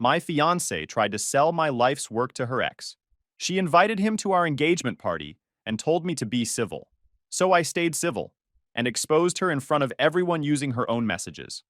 My fiancée tried to sell my life's work to her ex. She invited him to our engagement party and told me to be civil. So I stayed civil and exposed her in front of everyone using her own messages.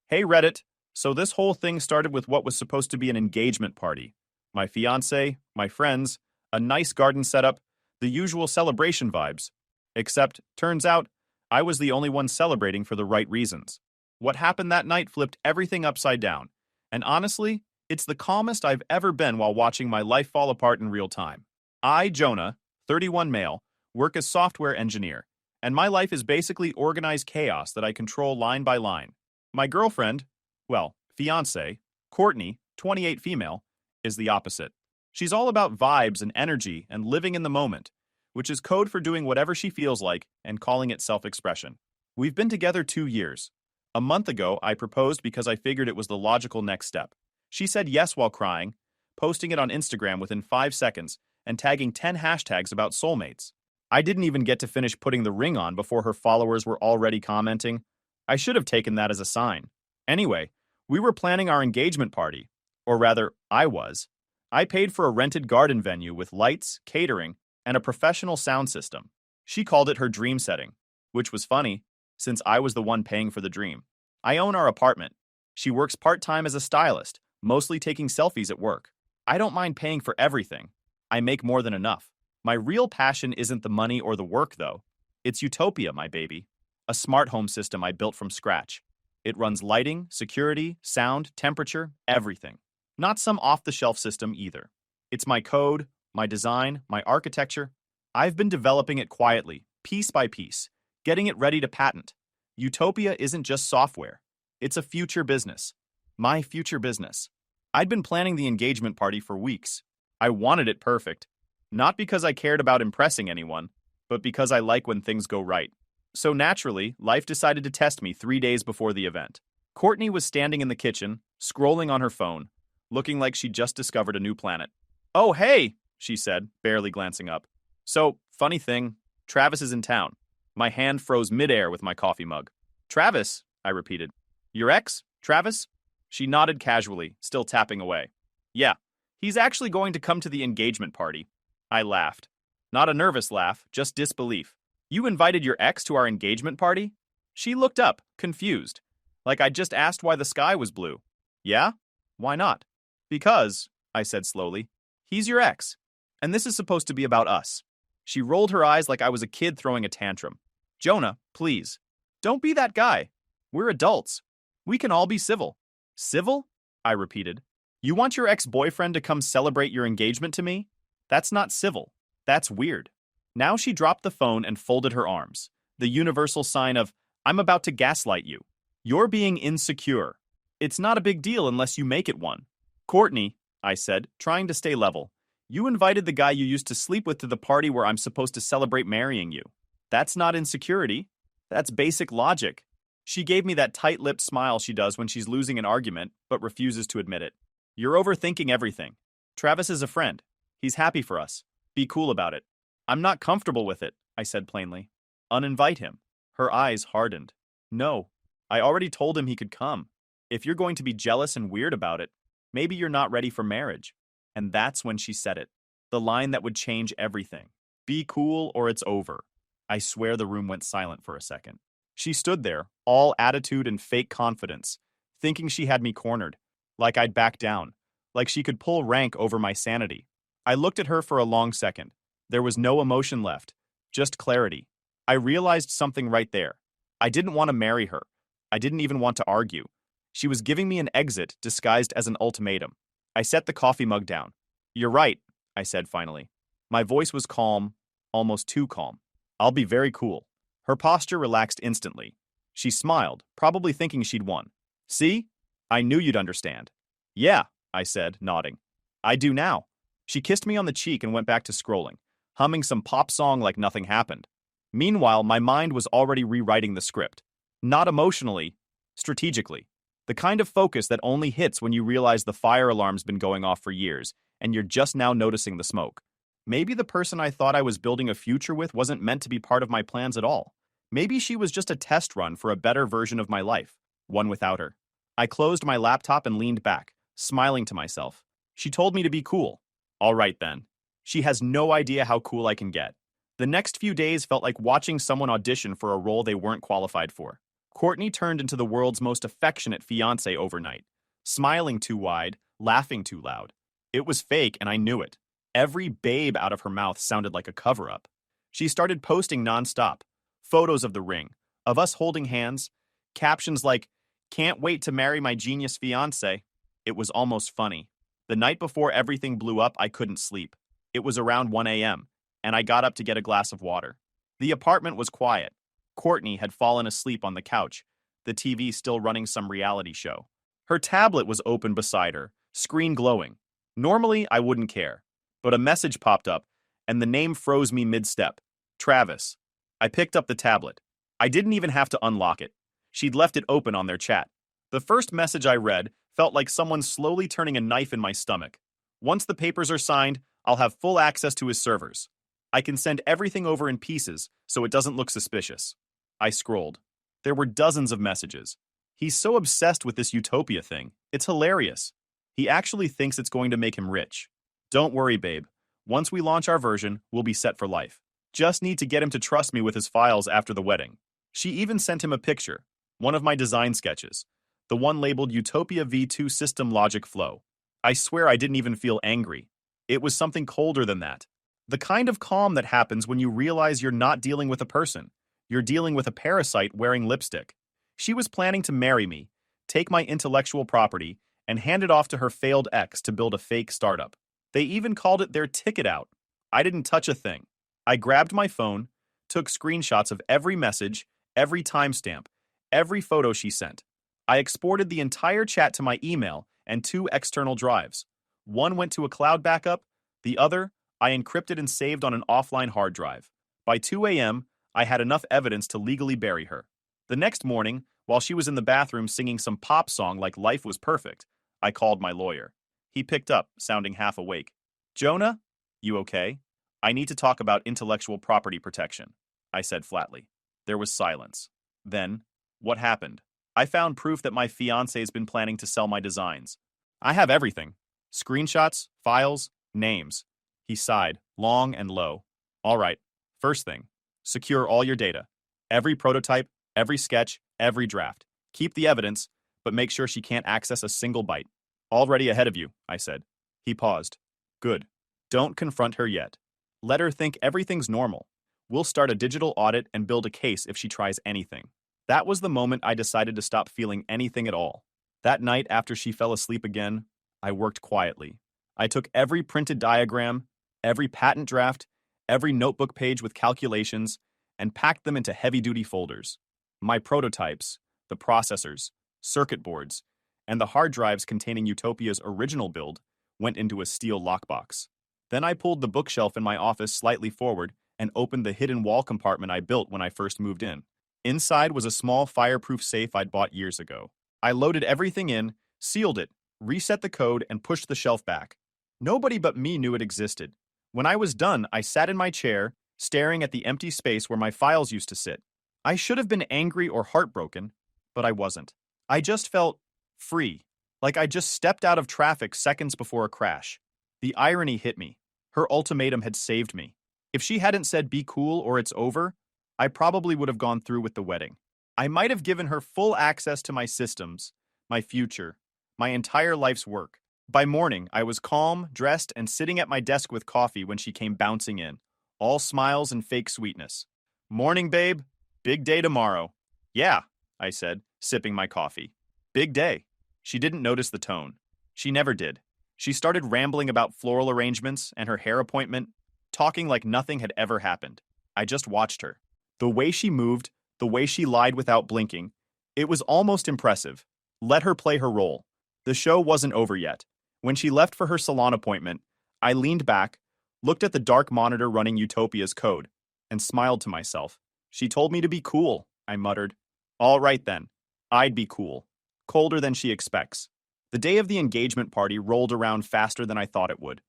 Hey Reddit, so this whole thing started with what was supposed to be an engagement party. My fiancé, my friends, a nice garden setup, the usual celebration vibes. Except, turns out, I was the only one celebrating for the right reasons. What happened that night flipped everything upside down. And honestly, it's the calmest I've ever been while watching my life fall apart in real time. I, Jonah, 31 male, work as software engineer, and my life is basically organized chaos that I control line by line. My girlfriend, well, fiancé, Courtney, 28 female, is the opposite. She's all about vibes and energy and living in the moment, which is code for doing whatever she feels like and calling it self-expression. We've been together 2 years. A month ago, I proposed because I figured it was the logical next step. She said yes while crying, posting it on Instagram within 5 seconds, and tagging 10 hashtags about soulmates. I didn't even get to finish putting the ring on before her followers were already commenting. I should have taken that as a sign. Anyway, we were planning our engagement party. Or rather, I was. I paid for a rented garden venue with lights, catering, and a professional sound system. She called it her dream setting, which was funny, since I was the one paying for the dream. I own our apartment. She works part-time as a stylist, mostly taking selfies at work. I don't mind paying for everything. I make more than enough. My real passion isn't the money or the work, though. It's Utopia, my baby. A smart home system I built from scratch. It runs lighting, security, sound, temperature, everything. Not some off-the-shelf system either. It's my code, my design, my architecture. I've been developing it quietly, piece by piece, getting it ready to patent. Utopia isn't just software. It's a future business. My future business. I'd been planning the engagement party for weeks. I wanted it perfect. Not because I cared about impressing anyone, but because I like when things go right. So naturally, life decided to test me 3 days before the event. Courtney was standing in the kitchen, scrolling on her phone, looking like she'd just discovered a new planet. "Oh, hey," she said, barely glancing up. "So, funny thing, Travis is in town." My hand froze midair with my coffee mug. "Travis," I repeated. "Your ex, Travis?" She nodded casually, still tapping away. "Yeah, he's actually going to come to the engagement party." I laughed. Not a nervous laugh, just disbelief. "You invited your ex to our engagement party?" She looked up, confused, like I'd just asked why the sky was blue. "Yeah? Why not?" "Because," I said slowly, "he's your ex, and this is supposed to be about us." She rolled her eyes like I was a kid throwing a tantrum. "Jonah, please. Don't be that guy. We're adults. We can all be civil." "Civil?" I repeated. "You want your ex-boyfriend to come celebrate your engagement to me? That's not civil. That's weird." Now she dropped the phone and folded her arms, the universal sign of, "I'm about to gaslight you. You're being insecure. It's not a big deal unless you make it one." "Courtney," I said, trying to stay level, "you invited the guy you used to sleep with to the party where I'm supposed to celebrate marrying you. That's not insecurity. That's basic logic." She gave me that tight-lipped smile she does when she's losing an argument, but refuses to admit it. "You're overthinking everything. Travis is a friend. He's happy for us. Be cool about it." "I'm not comfortable with it," I said plainly. "Uninvite him." Her eyes hardened. "No, I already told him he could come. If you're going to be jealous and weird about it, maybe you're not ready for marriage." And that's when she said it. The line that would change everything. "Be cool or it's over." I swear the room went silent for a second. She stood there, all attitude and fake confidence, thinking she had me cornered, like I'd back down, like she could pull rank over my sanity. I looked at her for a long second. There was no emotion left, just clarity. I realized something right there. I didn't want to marry her. I didn't even want to argue. She was giving me an exit disguised as an ultimatum. I set the coffee mug down. "You're right," I said finally. My voice was calm, almost too calm. "I'll be very cool." Her posture relaxed instantly. She smiled, probably thinking she'd won. "See? I knew you'd understand." "Yeah," I said, nodding. "I do now." She kissed me on the cheek and went back to scrolling, humming some pop song like nothing happened. Meanwhile, my mind was already rewriting the script. Not emotionally, strategically. The kind of focus that only hits when you realize the fire alarm's been going off for years, and you're just now noticing the smoke. Maybe the person I thought I was building a future with wasn't meant to be part of my plans at all. Maybe she was just a test run for a better version of my life, one without her. I closed my laptop and leaned back, smiling to myself. She told me to be cool. All right then. She has no idea how cool I can get. The next few days felt like watching someone audition for a role they weren't qualified for. Courtney turned into the world's most affectionate fiancé overnight, smiling too wide, laughing too loud. It was fake, and I knew it. Every babe out of her mouth sounded like a cover-up. She started posting nonstop, photos of the ring, of us holding hands, captions like, "Can't wait to marry my genius fiancé." It was almost funny. The night before everything blew up, I couldn't sleep. It was around 1 a.m., and I got up to get a glass of water. The apartment was quiet. Courtney had fallen asleep on the couch, the TV still running some reality show. Her tablet was open beside her, screen glowing. Normally, I wouldn't care, but a message popped up, and the name froze me mid-step. Travis. I picked up the tablet. I didn't even have to unlock it. She'd left it open on their chat. The first message I read felt like someone slowly turning a knife in my stomach. Once the papers are signed, I'll have full access to his servers. I can send everything over in pieces so it doesn't look suspicious. I scrolled. There were dozens of messages. He's so obsessed with this utopia thing. It's hilarious. He actually thinks it's going to make him rich. Don't worry, babe. Once we launch our version, we'll be set for life. Just need to get him to trust me with his files after the wedding. She even sent him a picture, one of my design sketches, the one labeled Utopia V2 System Logic Flow. I swear I didn't even feel angry. It was something colder than that. The kind of calm that happens when you realize you're not dealing with a person. You're dealing with a parasite wearing lipstick. She was planning to marry me, take my intellectual property, and hand it off to her failed ex to build a fake startup. They even called it their ticket out. I didn't touch a thing. I grabbed my phone, took screenshots of every message, every timestamp, every photo she sent. I exported the entire chat to my email and 2 external drives. One went to a cloud backup, the other I encrypted and saved on an offline hard drive. By 2 a.m., I had enough evidence to legally bury her. The next morning, while she was in the bathroom singing some pop song like Life Was Perfect, I called my lawyer. He picked up, sounding half awake. "Jonah, you okay? I need to talk about intellectual property protection," I said flatly. There was silence. Then, what happened? I found proof that my fiancé's been planning to sell my designs. I have everything. Screenshots, files, names. He sighed, long and low. All right, first thing, secure all your data. Every prototype, every sketch, every draft. Keep the evidence, but make sure she can't access a single byte. Already ahead of you, I said. He paused. Good. Don't confront her yet. Let her think everything's normal. We'll start a digital audit and build a case if she tries anything. That was the moment I decided to stop feeling anything at all. That night after she fell asleep again, I worked quietly. I took every printed diagram, every patent draft, every notebook page with calculations, and packed them into heavy-duty folders. My prototypes, the processors, circuit boards, and the hard drives containing Utopia's original build went into a steel lockbox. Then I pulled the bookshelf in my office slightly forward and opened the hidden wall compartment I built when I first moved in. Inside was a small fireproof safe I'd bought years ago. I loaded everything in, sealed it, reset the code, and pushed the shelf back. Nobody but me knew it existed. When I was done, I sat in my chair, staring at the empty space where my files used to sit. I should have been angry or heartbroken, but I wasn't. I just felt free, like I just stepped out of traffic seconds before a crash. The irony hit me. Her ultimatum had saved me. If she hadn't said be cool or it's over, I probably would have gone through with the wedding. I might have given her full access to my systems, my future, my entire life's work. By morning, I was calm, dressed, and sitting at my desk with coffee when she came bouncing in, all smiles and fake sweetness. "Morning, babe. Big day tomorrow." "Yeah," I said, sipping my coffee. "Big day." She didn't notice the tone. She never did. She started rambling about floral arrangements and her hair appointment, talking like nothing had ever happened. I just watched her. The way she moved, the way she lied without blinking, it was almost impressive. Let her play her role. The show wasn't over yet. When she left for her salon appointment, I leaned back, looked at the dark monitor running Utopia's code, and smiled to myself. She told me to be cool, I muttered. All right then, I'd be cool. Colder than she expects. The day of the engagement party rolled around faster than I thought it would.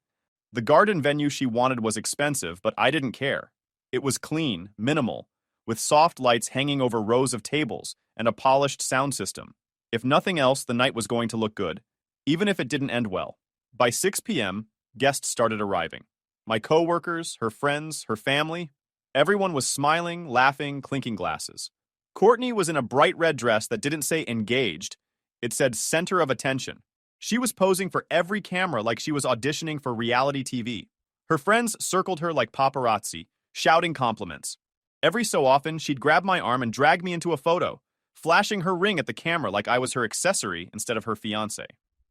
The garden venue she wanted was expensive, but I didn't care. It was clean, minimal, with soft lights hanging over rows of tables and a polished sound system. If nothing else, the night was going to look good. even if it didn't end well. By 6 p.m., guests started arriving. My coworkers, her friends, her family, everyone was smiling, laughing, clinking glasses. Courtney was in a bright red dress that didn't say engaged, it said center of attention. She was posing for every camera like she was auditioning for reality TV. Her friends circled her like paparazzi, shouting compliments. Every so often, she'd grab my arm and drag me into a photo, flashing her ring at the camera like I was her accessory instead of her fiancé.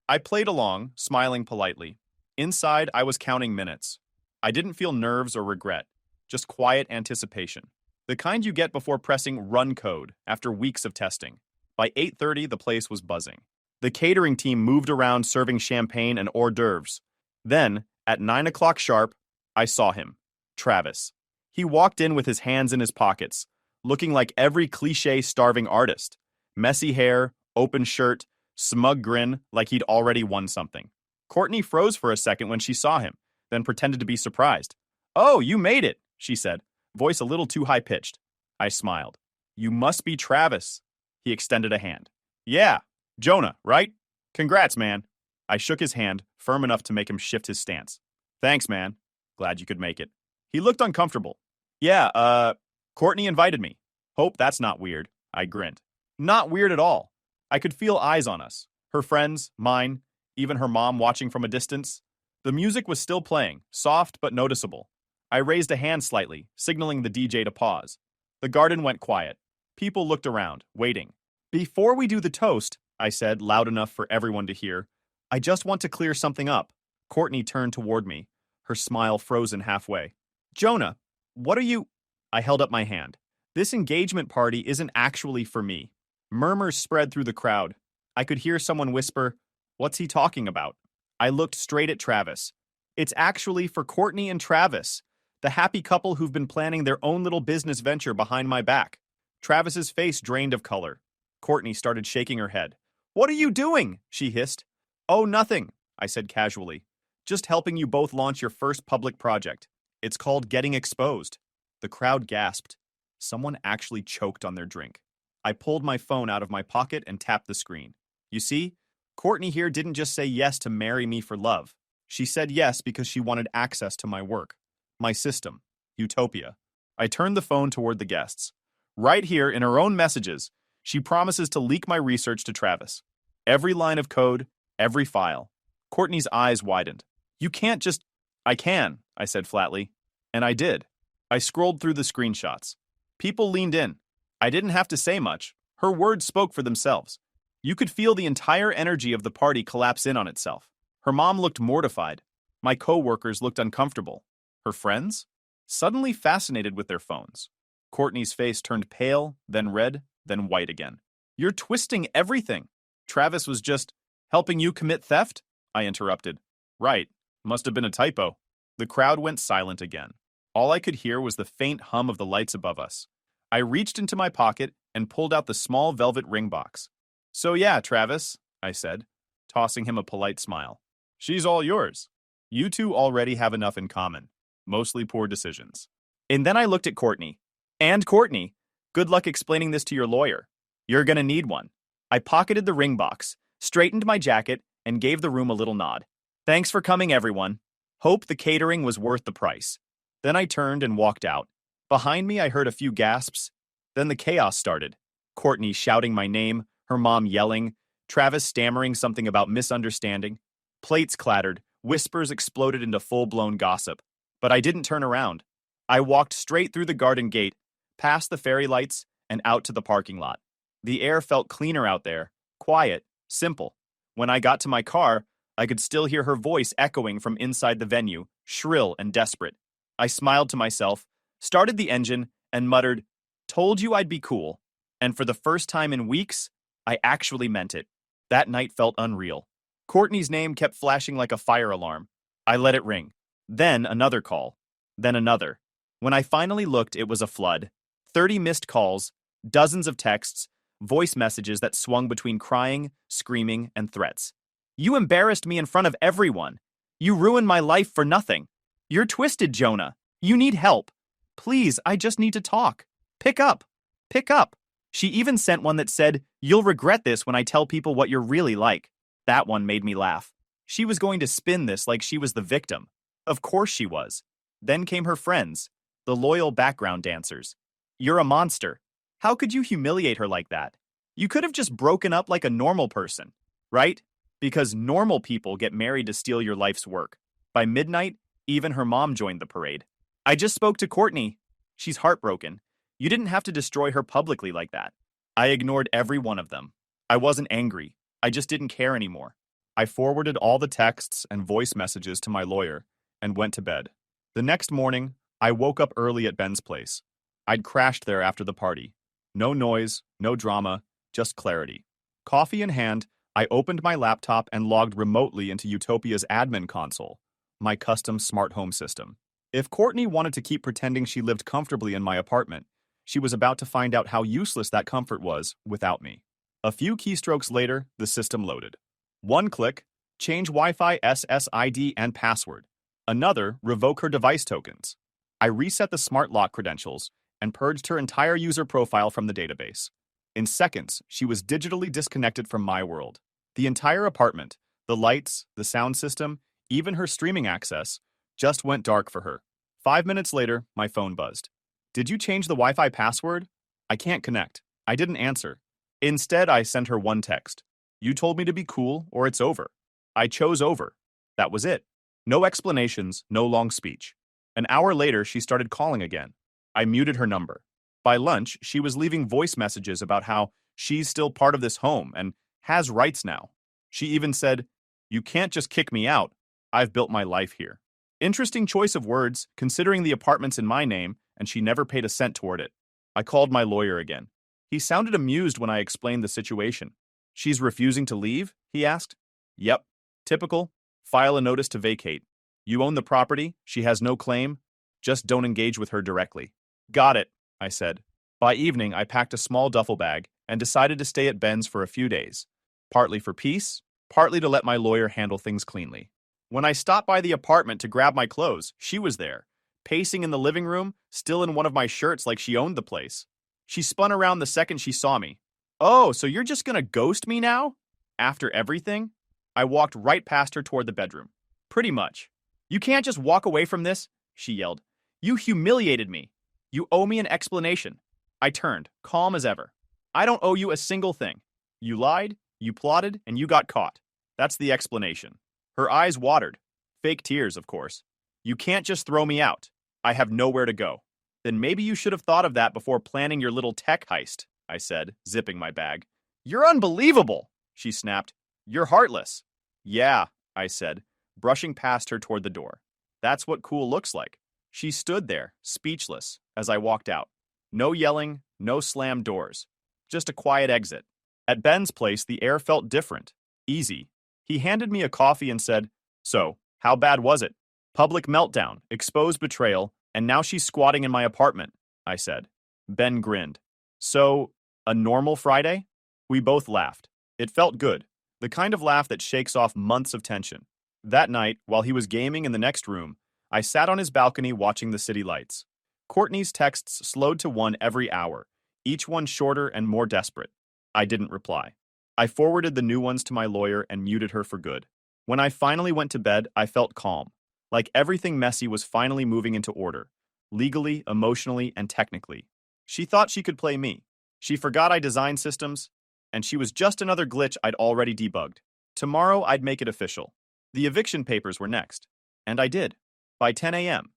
I played along, smiling politely. Inside, I was counting minutes. I didn't feel nerves or regret, just quiet anticipation. The kind you get before pressing run code after weeks of testing. By 8:30, the place was buzzing. The catering team moved around serving champagne and hors d'oeuvres. Then, at 9 o'clock sharp, I saw him, Travis. He walked in with his hands in his pockets, looking like every cliché starving artist. Messy hair, open shirt, smug grin like he'd already won something. Courtney froze for a second when she saw him, then pretended to be surprised. "Oh, you made it," she said, voice a little too high-pitched. I smiled. "You must be Travis." He extended a hand. "Yeah, Jonah, right? Congrats, man." I shook his hand, firm enough to make him shift his stance. "Thanks, man. Glad you could make it." He looked uncomfortable. "Yeah, Courtney invited me. Hope that's not weird." I grinned. Not weird at all. I could feel eyes on us. Her friends, mine, even her mom watching from a distance. The music was still playing, soft but noticeable. I raised a hand slightly, signaling the DJ to pause. The garden went quiet. People looked around, waiting. "Before we do the toast," I said, loud enough for everyone to hear, "I just want to clear something up." Courtney turned toward me, her smile frozen halfway. "Jonah, what are you—" I held up my hand. "This engagement party isn't actually for me." Murmurs spread through the crowd. I could hear someone whisper, "What's he talking about?" I looked straight at Travis. "It's actually for Courtney and Travis, the happy couple who've been planning their own little business venture behind my back." Travis's face drained of color. Courtney started shaking her head. "What are you doing?" she hissed. "Oh, nothing," I said casually. "Just helping you both launch your first public project. It's called Getting Exposed." The crowd gasped. Someone actually choked on their drink. I pulled my phone out of my pocket and tapped the screen. You see, Courtney here didn't just say yes to marry me for love. She said yes because she wanted access to my work, my system, Utopia. I turned the phone toward the guests. Right here in her own messages, she promises to leak my research to Travis. Every line of code, every file. Courtney's eyes widened. "You can't just—" "I can," I said flatly. And I did. I scrolled through the screenshots. People leaned in. I didn't have to say much. Her words spoke for themselves. You could feel the entire energy of the party collapse in on itself. Her mom looked mortified. My co-workers looked uncomfortable. Her friends? Suddenly fascinated with their phones. Courtney's face turned pale, then red, then white again. "You're twisting everything." "Travis was just helping you commit theft?" I interrupted. "Right. Must have been a typo." The crowd went silent again. All I could hear was the faint hum of the lights above us. I reached into my pocket and pulled out the small velvet ring box. "So yeah, Travis," I said, tossing him a polite smile. "She's all yours. You two already have enough in common. Mostly poor decisions." And then I looked at Courtney. "And Courtney, good luck explaining this to your lawyer. You're gonna need one." I pocketed the ring box, straightened my jacket, and gave the room a little nod. "Thanks for coming, everyone. Hope the catering was worth the price." Then I turned and walked out. Behind me, I heard a few gasps. Then the chaos started. Courtney shouting my name, her mom yelling, Travis stammering something about misunderstanding. Plates clattered, whispers exploded into full-blown gossip. But I didn't turn around. I walked straight through the garden gate, past the fairy lights, and out to the parking lot. The air felt cleaner out there, quiet, simple. When I got to my car, I could still hear her voice echoing from inside the venue, shrill and desperate. I smiled to myself, started the engine, and muttered, "Told you I'd be cool." And for the first time in weeks, I actually meant it. That night felt unreal. Courtney's name kept flashing like a fire alarm. I let it ring. Then another call. Then another. When I finally looked, it was a flood. 30 missed calls, dozens of texts, voice messages that swung between crying, screaming, and threats. "You embarrassed me in front of everyone. You ruined my life for nothing. You're twisted, Jonah. You need help. Please, I just need to talk. Pick up. Pick up." She even sent one that said, "You'll regret this when I tell people what you're really like." That one made me laugh. She was going to spin this like she was the victim. Of course she was. Then came her friends, the loyal background dancers. You're a monster. How could you humiliate her like that? You could have just broken up like a normal person, right? Because normal people get married to steal your life's work. By midnight, even her mom joined the parade. I just spoke to Courtney. She's heartbroken. You didn't have to destroy her publicly like that. I ignored every one of them. I wasn't angry. I just didn't care anymore. I forwarded all the texts and voice messages to my lawyer and went to bed. The next morning, I woke up early at Ben's place. I'd crashed there after the party. No noise, no drama, just clarity. Coffee in hand, I opened my laptop and logged remotely into Utopia's admin console, my custom smart home system. If Courtney wanted to keep pretending she lived comfortably in my apartment, she was about to find out how useless that comfort was without me. A few keystrokes later, the system loaded. One click, change Wi-Fi SSID and password. Another, revoke her device tokens. I reset the smart lock credentials and purged her entire user profile from the database. In seconds, she was digitally disconnected from my world. The entire apartment, the lights, the sound system, even her streaming access, just went dark for her. 5 minutes later, my phone buzzed. Did you change the Wi-Fi password? I can't connect. I didn't answer. Instead, I sent her one text. You told me to be cool or it's over. I chose over. That was it. No explanations, no long speech. An hour later, she started calling again. I muted her number. By lunch, she was leaving voice messages about how she's still part of this home and has rights now. She even said, "You can't just kick me out. I've built my life here." Interesting choice of words, considering the apartment's in my name, and she never paid a cent toward it. I called my lawyer again. He sounded amused when I explained the situation. She's refusing to leave? He asked. Yep. Typical. File a notice to vacate. You own the property, she has no claim, just don't engage with her directly. Got it, I said. By evening, I packed a small duffel bag and decided to stay at Ben's for a few days, partly for peace, partly to let my lawyer handle things cleanly. When I stopped by the apartment to grab my clothes, she was there, pacing in the living room, still in one of my shirts like she owned the place. She spun around the second she saw me. Oh, so you're just gonna ghost me now? After everything? I walked right past her toward the bedroom. Pretty much. You can't just walk away from this, she yelled. You humiliated me. You owe me an explanation. I turned, calm as ever. I don't owe you a single thing. You lied, you plotted, and you got caught. That's the explanation. Her eyes watered. Fake tears, of course. You can't just throw me out. I have nowhere to go. Then maybe you should have thought of that before planning your little tech heist, I said, zipping my bag. You're unbelievable, she snapped. You're heartless. Yeah, I said, brushing past her toward the door. That's what cool looks like. She stood there, speechless, as I walked out. No yelling, no slammed doors. Just a quiet exit. At Ben's place, the air felt different. Easy. He handed me a coffee and said, So, how bad was it? Public meltdown, exposed betrayal, and now she's squatting in my apartment, I said. Ben grinned. So, a normal Friday? We both laughed. It felt good. The kind of laugh that shakes off months of tension. That night, while he was gaming in the next room, I sat on his balcony watching the city lights. Courtney's texts slowed to one every hour, each one shorter and more desperate. I didn't reply. I forwarded the new ones to my lawyer and muted her for good. When I finally went to bed, I felt calm, like everything messy was finally moving into order, legally, emotionally, and technically. She thought she could play me. She forgot I designed systems, and she was just another glitch I'd already debugged. Tomorrow, I'd make it official. The eviction papers were next. And I did. By 10 a.m.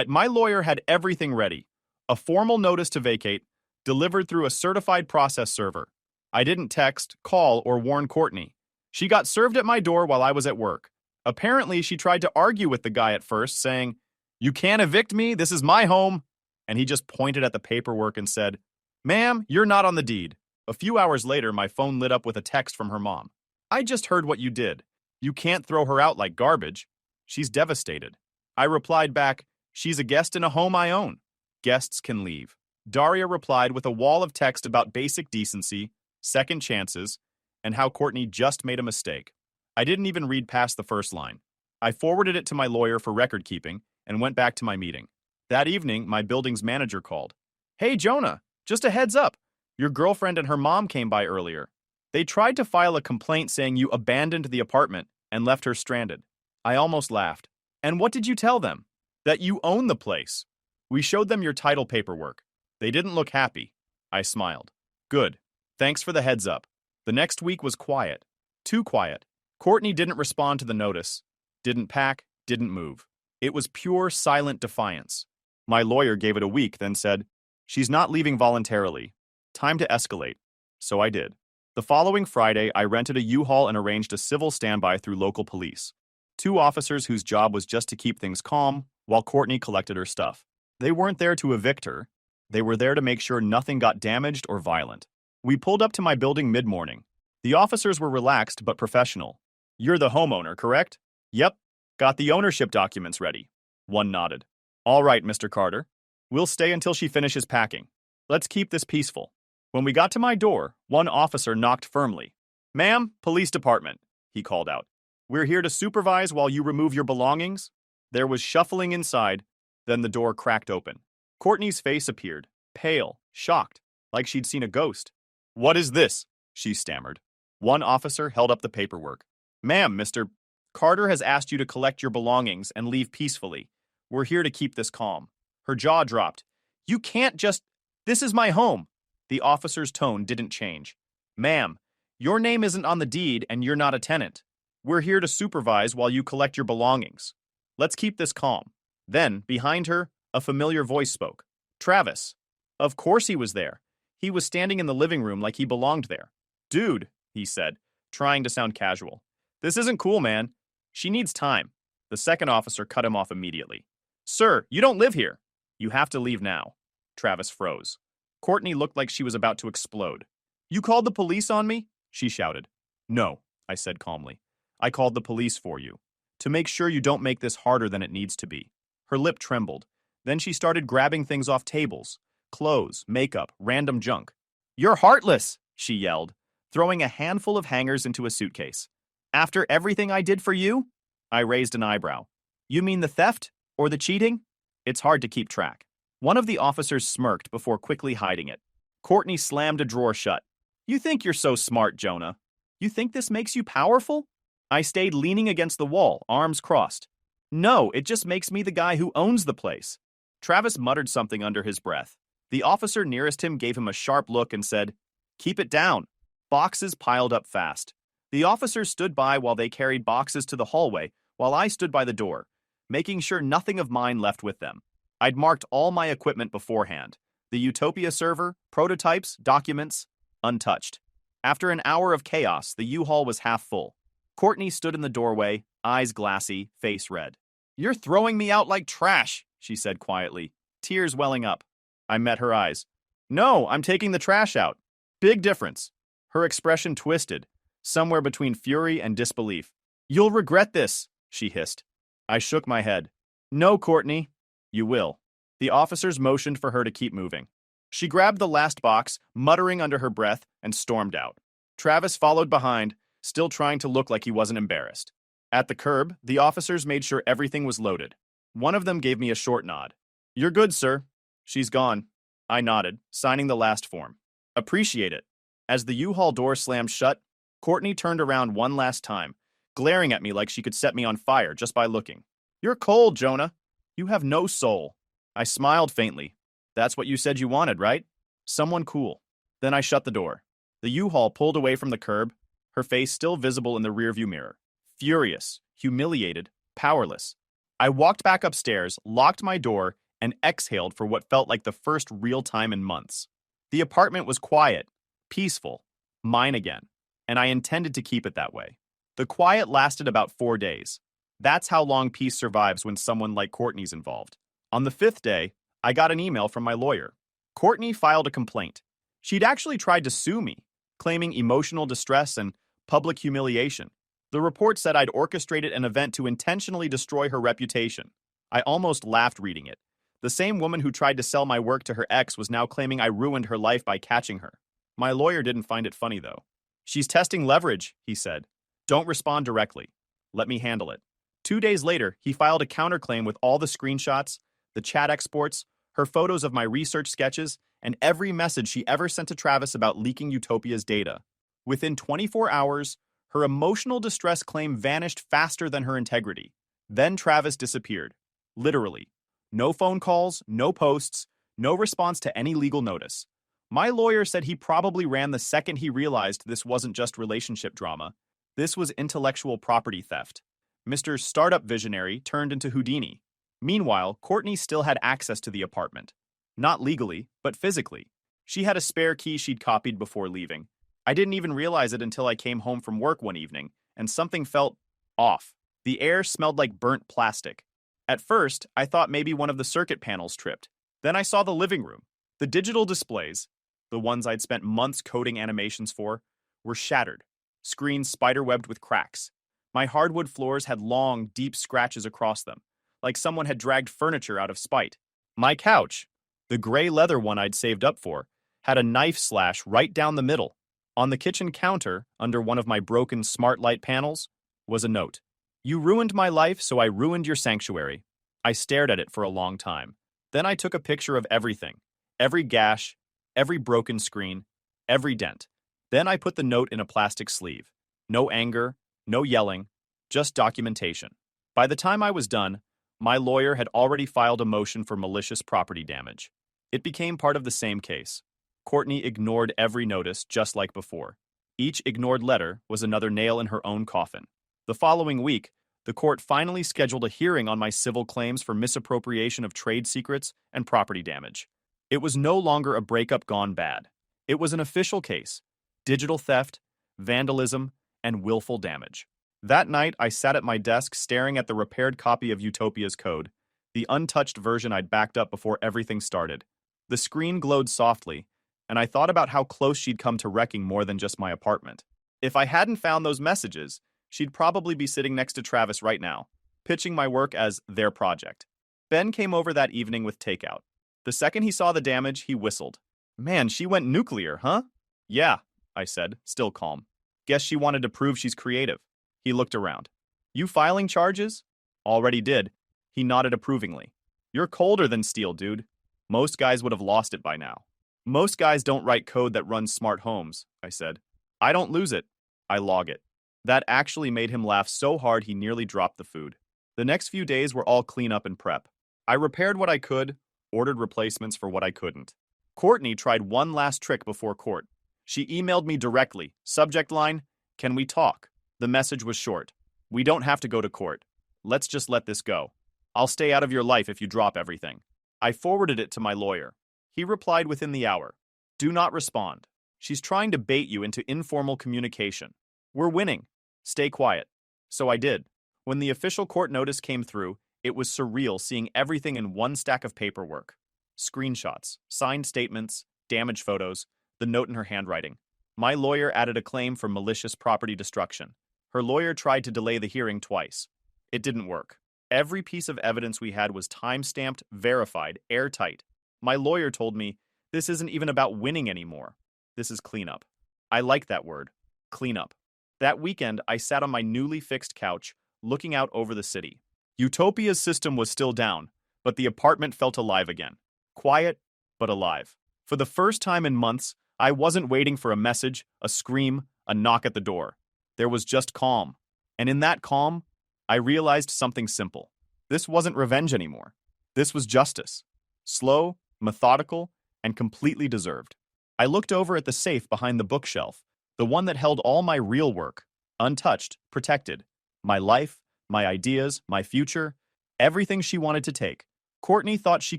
My lawyer had everything ready. A formal notice to vacate, delivered through a certified process server. I didn't text, call, or warn Courtney. She got served at my door while I was at work. Apparently, she tried to argue with the guy at first, saying, You can't evict me, this is my home. And he just pointed at the paperwork and said, Ma'am, you're not on the deed. A few hours later, my phone lit up with a text from her mom. I just heard what you did. You can't throw her out like garbage. She's devastated. I replied back, She's a guest in a home I own. Guests can leave. Daria replied with a wall of text about basic decency, second chances, and how Courtney just made a mistake. I didn't even read past the first line. I forwarded it to my lawyer for record keeping and went back to my meeting. That evening, my building's manager called. Hey, Jonah, just a heads up. Your girlfriend and her mom came by earlier. They tried to file a complaint saying you abandoned the apartment and left her stranded. I almost laughed. And what did you tell them? That you own the place. We showed them your title paperwork. They didn't look happy. I smiled. Good. Thanks for the heads up. The next week was quiet. Too quiet. Courtney didn't respond to the notice. Didn't pack, didn't move. It was pure, silent defiance. My lawyer gave it a week, then said, "She's not leaving voluntarily. Time to escalate." So I did. The following Friday, I rented a U-Haul and arranged a civil standby through local police. 2 officers whose job was just to keep things calm while Courtney collected her stuff. They weren't there to evict her. They were there to make sure nothing got damaged or violent. We pulled up to my building mid-morning. The officers were relaxed but professional. "You're the homeowner, correct?" "Yep. Got the ownership documents ready." One nodded. "All right, Mr. Carter. We'll stay until she finishes packing. Let's keep this peaceful." When we got to my door, one officer knocked firmly. "Ma'am, police department," he called out. "We're here to supervise while you remove your belongings." There was shuffling inside, then the door cracked open. Courtney's face appeared, pale, shocked, like she'd seen a ghost. "What is this?" she stammered. One officer held up the paperwork. "Ma'am, Mr. Carter has asked you to collect your belongings and leave peacefully. We're here to keep this calm." Her jaw dropped. "You can't just... This is my home." The officer's tone didn't change. "Ma'am, your name isn't on the deed and you're not a tenant. We're here to supervise while you collect your belongings. Let's keep this calm." Then, behind her, a familiar voice spoke. Travis. Of course he was there. He was standing in the living room like he belonged there. "Dude," he said, trying to sound casual. "This isn't cool, man. She needs time." The second officer cut him off immediately. "Sir, you don't live here. You have to leave now." Travis froze. Courtney looked like she was about to explode. "You called the police on me?" she shouted. "No," I said calmly. "I called the police for you. To make sure you don't make this harder than it needs to be." Her lip trembled. Then she started grabbing things off tables. Clothes, makeup, random junk. "You're heartless," she yelled, throwing a handful of hangers into a suitcase. "After everything I did for you?" I raised an eyebrow. "You mean the theft? Or the cheating?" It's hard to keep track. One of the officers smirked before quickly hiding it. Courtney slammed a drawer shut. "You think you're so smart, Jonah. You think this makes you powerful?" I stayed leaning against the wall, arms crossed. "No, it just makes me the guy who owns the place." Travis muttered something under his breath. The officer nearest him gave him a sharp look and said, "Keep it down." Boxes piled up fast. The officers stood by while they carried boxes to the hallway, while I stood by the door, making sure nothing of mine left with them. I'd marked all my equipment beforehand. The Utopia server, prototypes, documents, untouched. After an hour of chaos, the U-Haul was half full. Courtney stood in the doorway, eyes glassy, face red. "You're throwing me out like trash," she said quietly, tears welling up. I met her eyes. "No, I'm taking the trash out." Big difference. Her expression twisted, somewhere between fury and disbelief. "You'll regret this," she hissed. I shook my head. "No, Courtney." "You will." The officers motioned for her to keep moving. She grabbed the last box, muttering under her breath, and stormed out. Travis followed behind, still trying to look like he wasn't embarrassed. At the curb, the officers made sure everything was loaded. One of them gave me a short nod. "You're good, sir." "She's gone." I nodded, signing the last form. "Appreciate it." As the U-Haul door slammed shut, Courtney turned around one last time, glaring at me like she could set me on fire just by looking. "You're cold, Jonah. You have no soul." I smiled faintly. "That's what you said you wanted, right? Someone cool." Then I shut the door. The U-Haul pulled away from the curb, her face still visible in the rearview mirror. Furious, humiliated, powerless. I walked back upstairs, locked my door, and exhaled for what felt like the first real time in months. The apartment was quiet, peaceful, mine again, and I intended to keep it that way. The quiet lasted about 4 days. That's how long peace survives when someone like Courtney's involved. On the 5th day, I got an email from my lawyer. Courtney filed a complaint. She'd actually tried to sue me, claiming emotional distress and public humiliation. The report said I'd orchestrated an event to intentionally destroy her reputation. I almost laughed reading it. The same woman who tried to sell my work to her ex was now claiming I ruined her life by catching her. My lawyer didn't find it funny, though. "She's testing leverage," he said. "Don't respond directly. Let me handle it." 2 days later, he filed a counterclaim with all the screenshots, the chat exports, her photos of my research sketches, and every message she ever sent to Travis about leaking Utopia's data. Within 24 hours, her emotional distress claim vanished faster than her integrity. Then Travis disappeared. Literally. No phone calls, no posts, no response to any legal notice. My lawyer said he probably ran the second he realized this wasn't just relationship drama. This was intellectual property theft. Mr. Startup Visionary turned into Houdini. Meanwhile, Courtney still had access to the apartment. Not legally, but physically. She had a spare key she'd copied before leaving. I didn't even realize it until I came home from work one evening, and something felt off. The air smelled like burnt plastic. At first, I thought maybe one of the circuit panels tripped. Then I saw the living room. The digital displays, the ones I'd spent months coding animations for, were shattered, screens spiderwebbed with cracks. My hardwood floors had long, deep scratches across them, like someone had dragged furniture out of spite. My couch, the gray leather one I'd saved up for, had a knife slash right down the middle. On the kitchen counter, under one of my broken smart light panels, was a note. "You ruined my life, so I ruined your sanctuary." I stared at it for a long time. Then I took a picture of everything. Every gash, every broken screen, every dent. Then I put the note in a plastic sleeve. No anger, no yelling, just documentation. By the time I was done, my lawyer had already filed a motion for malicious property damage. It became part of the same case. Courtney ignored every notice just like before. Each ignored letter was another nail in her own coffin. The following week, the court finally scheduled a hearing on my civil claims for misappropriation of trade secrets and property damage. It was no longer a breakup gone bad. It was an official case: digital theft, vandalism, and willful damage. That night, I sat at my desk staring at the repaired copy of Utopia's code, the untouched version I'd backed up before everything started. The screen glowed softly, and I thought about how close she'd come to wrecking more than just my apartment. If I hadn't found those messages, she'd probably be sitting next to Travis right now, pitching my work as their project. Ben came over that evening with takeout. The second he saw the damage, he whistled. "Man, she went nuclear, huh?" "Yeah," I said, still calm. "Guess she wanted to prove she's creative." He looked around. "You filing charges?" "Already did." He nodded approvingly. "You're colder than steel, dude. Most guys would have lost it by now." "Most guys don't write code that runs smart homes," I said. "I don't lose it. I log it." That actually made him laugh so hard he nearly dropped the food. The next few days were all cleanup and prep. I repaired what I could, ordered replacements for what I couldn't. Courtney tried one last trick before court. She emailed me directly, subject line, "Can we talk?" The message was short. "We don't have to go to court. Let's just let this go. I'll stay out of your life if you drop everything." I forwarded it to my lawyer. He replied within the hour. "Do not respond. She's trying to bait you into informal communication. We're winning. Stay quiet." So I did. When the official court notice came through, it was surreal seeing everything in one stack of paperwork. Screenshots, signed statements, damaged photos, the note in her handwriting. My lawyer added a claim for malicious property destruction. Her lawyer tried to delay the hearing twice. It didn't work. Every piece of evidence we had was time-stamped, verified, airtight. My lawyer told me, "This isn't even about winning anymore. This is cleanup." I like that word, cleanup. That weekend, I sat on my newly fixed couch, looking out over the city. Utopia's system was still down, but the apartment felt alive again. Quiet, but alive. For the first time in months, I wasn't waiting for a message, a scream, a knock at the door. There was just calm. And in that calm, I realized something simple. This wasn't revenge anymore. This was justice. Slow, methodical, and completely deserved. I looked over at the safe behind the bookshelf, the one that held all my real work, untouched, protected. My life, my ideas, my future, everything she wanted to take. Courtney thought she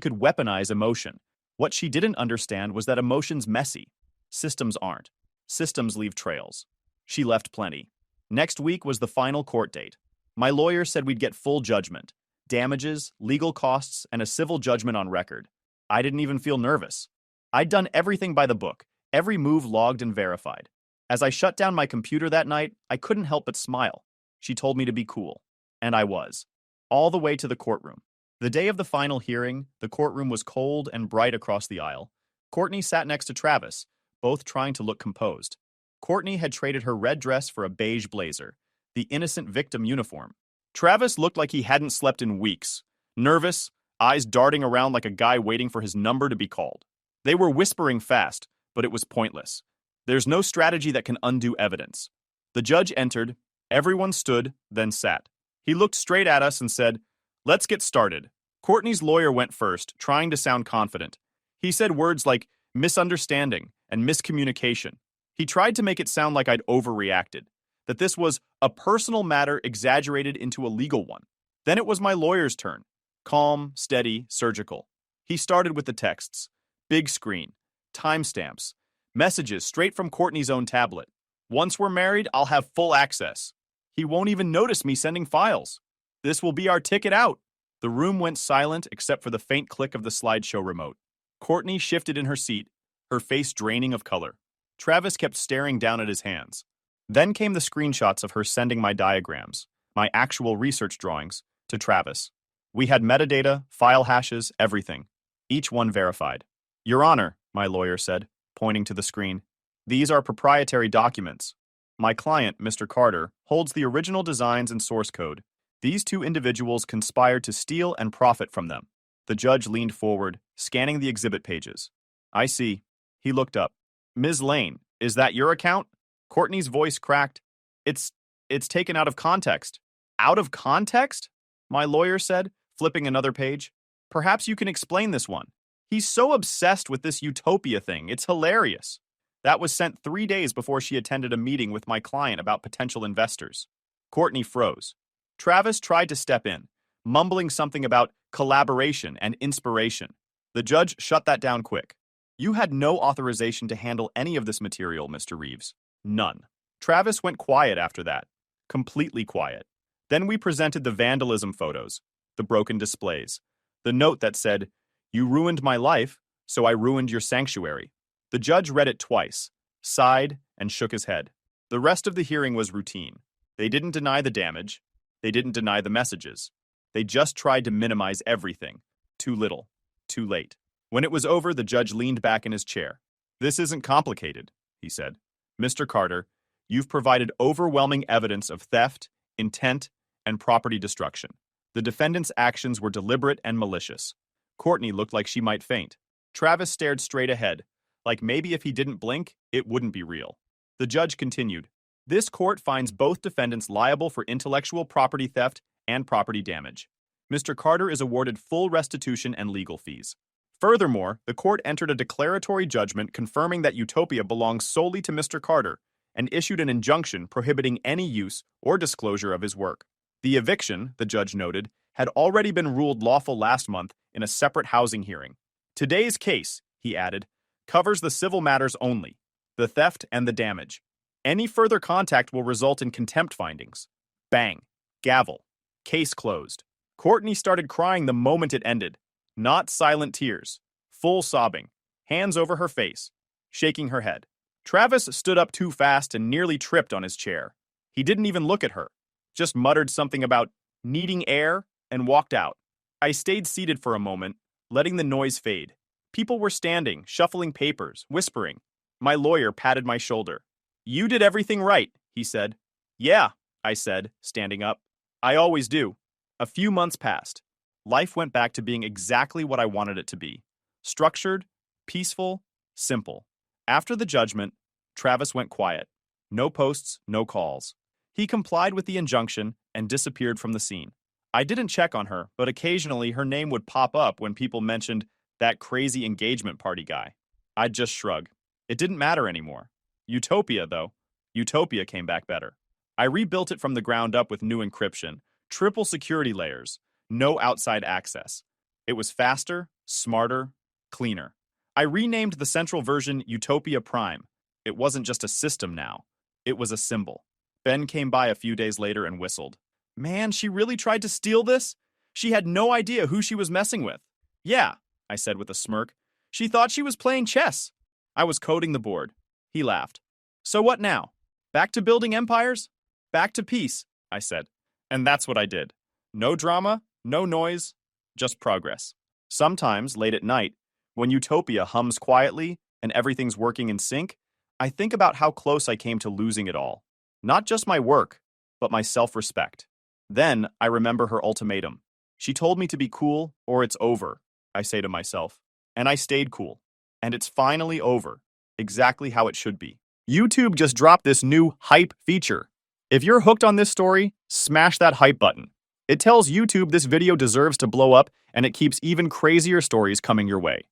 could weaponize emotion. What she didn't understand was that emotion's messy. Systems aren't. Systems leave trails. She left plenty. Next week was the final court date. My lawyer said we'd get full judgment, damages, legal costs, and a civil judgment on record. I didn't even feel nervous. I'd done everything by the book, every move logged and verified. As I shut down my computer that night, I couldn't help but smile. She told me to be cool. And I was. All the way to the courtroom. The day of the final hearing, the courtroom was cold and bright across the aisle. Courtney sat next to Travis, both trying to look composed. Courtney had traded her red dress for a beige blazer, the innocent victim uniform. Travis looked like he hadn't slept in weeks, nervous, eyes darting around like a guy waiting for his number to be called. They were whispering fast, but it was pointless. There's no strategy that can undo evidence. The judge entered, everyone stood, then sat. He looked straight at us and said, "Let's get started." Courtney's lawyer went first, trying to sound confident. He said words like misunderstanding and miscommunication. He tried to make it sound like I'd overreacted, that this was a personal matter exaggerated into a legal one. Then it was my lawyer's turn. Calm, steady, surgical. He started with the texts. Big screen. Timestamps. Messages straight from Courtney's own tablet. Once we're married, I'll have full access. He won't even notice me sending files. This will be our ticket out. The room went silent except for the faint click of the slideshow remote. Courtney shifted in her seat, her face draining of color. Travis kept staring down at his hands. Then came the screenshots of her sending my diagrams, my actual research drawings, to Travis. We had metadata, file hashes, everything. Each one verified. "Your Honor," my lawyer said, pointing to the screen, "these are proprietary documents. My client, Mr. Carter, holds the original designs and source code. These two individuals conspired to steal and profit from them." The judge leaned forward, scanning the exhibit pages. "I see." He looked up. "Ms. Lane, is that your account?" Courtney's voice cracked. It's taken out of context." "Out of context?" my lawyer said, flipping another page. "Perhaps you can explain this one. He's so obsessed with this utopia thing, it's hilarious." That was sent 3 days before she attended a meeting with my client about potential investors. Courtney froze. Travis tried to step in, mumbling something about collaboration and inspiration. The judge shut that down quick. "You had no authorization to handle any of this material, Mr. Reeves. None." Travis went quiet after that. Completely quiet. Then we presented the vandalism photos, the broken displays, the note that said, "You ruined my life, so I ruined your sanctuary." The judge read it twice, sighed, and shook his head. The rest of the hearing was routine. They didn't deny the damage. They didn't deny the messages. They just tried to minimize everything. Too little. Too late. When it was over, the judge leaned back in his chair. "This isn't complicated," he said. "Mr. Carter, you've provided overwhelming evidence of theft, intent, and property destruction. The defendant's actions were deliberate and malicious." Courtney looked like she might faint. Travis stared straight ahead, like maybe if he didn't blink, it wouldn't be real. The judge continued. "This court finds both defendants liable for intellectual property theft and property damage. Mr. Carter is awarded full restitution and legal fees. Furthermore, the court entered a declaratory judgment confirming that Utopia belongs solely to Mr. Carter and issued an injunction prohibiting any use or disclosure of his work. The eviction," the judge noted, "had already been ruled lawful last month in a separate housing hearing. Today's case," he added, "covers the civil matters only, the theft and the damage. Any further contact will result in contempt findings." Bang. Gavel. Case closed. Courtney started crying the moment it ended. Not silent tears. Full sobbing. Hands over her face. Shaking her head. Travis stood up too fast and nearly tripped on his chair. He didn't even look at her. Just muttered something about needing air and walked out. I stayed seated for a moment, letting the noise fade. People were standing, shuffling papers, whispering. My lawyer patted my shoulder. "You did everything right," he said. "Yeah," I said, standing up. "I always do." A few months passed. Life went back to being exactly what I wanted it to be. Structured, peaceful, simple. After the judgment, Travis went quiet. No posts, no calls. He complied with the injunction and disappeared from the scene. I didn't check on her, but occasionally her name would pop up when people mentioned that crazy engagement party guy. I'd just shrug. It didn't matter anymore. Utopia, though. Utopia came back better. I rebuilt it from the ground up with new encryption, triple security layers, no outside access. It was faster, smarter, cleaner. I renamed the central version Utopia Prime. It wasn't just a system now. It was a symbol. Ben came by a few days later and whistled. "Man, she really tried to steal this? She had no idea who she was messing with." "Yeah," I said with a smirk. "She thought she was playing chess." I was coding the board. He laughed. "So what now? Back to building empires?" "Back to peace," I said. And that's what I did. No drama, no noise, just progress. Sometimes, late at night, when Utopia hums quietly and everything's working in sync, I think about how close I came to losing it all. Not just my work, but my self-respect. Then I remember her ultimatum. She told me to be cool or it's over, I say to myself. And I stayed cool. And it's finally over, exactly how it should be. YouTube just dropped this new hype feature. If you're hooked on this story, smash that hype button. It tells YouTube this video deserves to blow up, and it keeps even crazier stories coming your way.